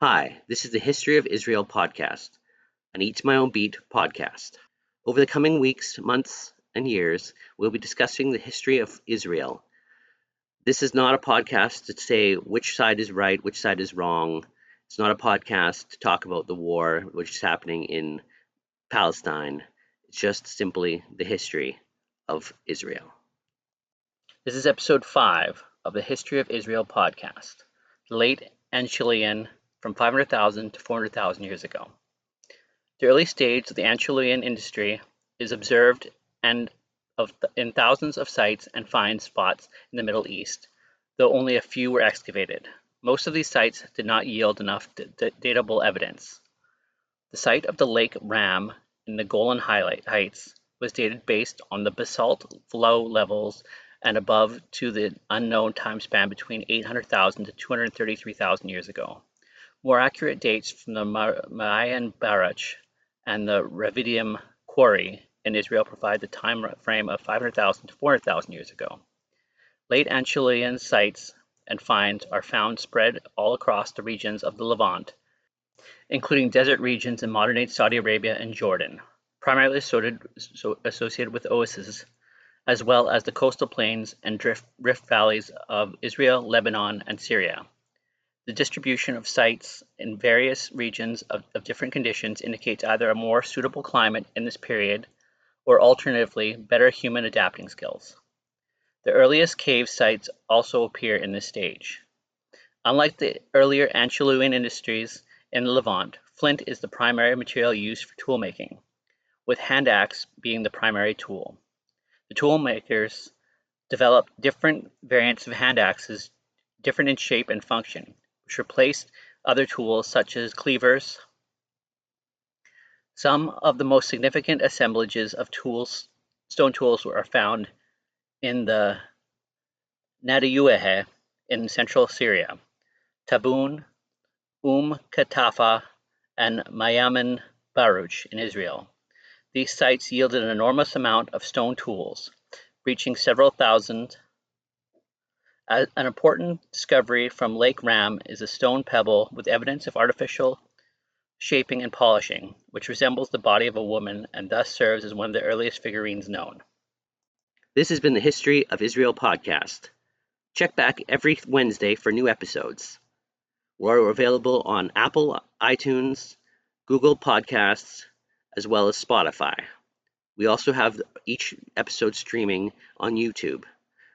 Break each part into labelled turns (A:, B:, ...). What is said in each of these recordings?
A: Hi, this is the History of Israel podcast, an Eat My Own Beat podcast. Over the coming weeks, months, and years, we'll be discussing the history of Israel. This is not a podcast to say which side is right, which side is wrong. It's not a podcast to talk about the war which is happening in Palestine. It's just simply the history of Israel. This is episode 5 of the History of Israel podcast, Late Acheulian, from 500,000 to 400,000 years ago. The early stage of the Acheulian industry is observed in thousands of sites and find spots in the Middle East, though only a few were excavated. Most of these sites did not yield enough datable evidence. The site of the Lake Ram in the Golan Heights was dated based on the basalt flow levels and above to the unknown time span between 800,000 to 233,000 years ago. More accurate dates from the Mayan Baruch and the Revidium quarry in Israel provide the time frame of 500,000 to 400,000 years ago. Late Acheulian sites and finds are found spread all across the regions of the Levant, including desert regions in modern-day Saudi Arabia and Jordan, primarily associated with oases, as well as the coastal plains and rift valleys of Israel, Lebanon, and Syria. The distribution of sites in various regions of different conditions indicates either a more suitable climate in this period or alternatively better human adapting skills. The earliest cave sites also appear in this stage. Unlike the earlier Acheulian industries in the Levant, flint is the primary material used for tool making, with hand axe being the primary tool. The tool makers developed different variants of hand axes, different in shape and function, which replaced other tools such as cleavers. Some of the most significant assemblages of stone tools are found in the Nadiuehe in central Syria, Tabun, Katafa, and Mayamin Baruch in Israel. These sites yielded an enormous amount of stone tools, reaching several thousand. An important discovery from Lake Ram is a stone pebble with evidence of artificial shaping and polishing, which resembles the body of a woman and thus serves as one of the earliest figurines known. This has been the History of Israel podcast. Check back every Wednesday for new episodes. We're available on Apple, iTunes, Google Podcasts, as well as Spotify. We also have each episode streaming on YouTube.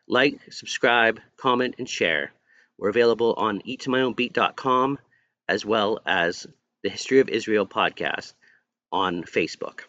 A: Like, subscribe, comment, and share. We're available on eatmyownbeat.com as well as the History of Israel podcast on Facebook.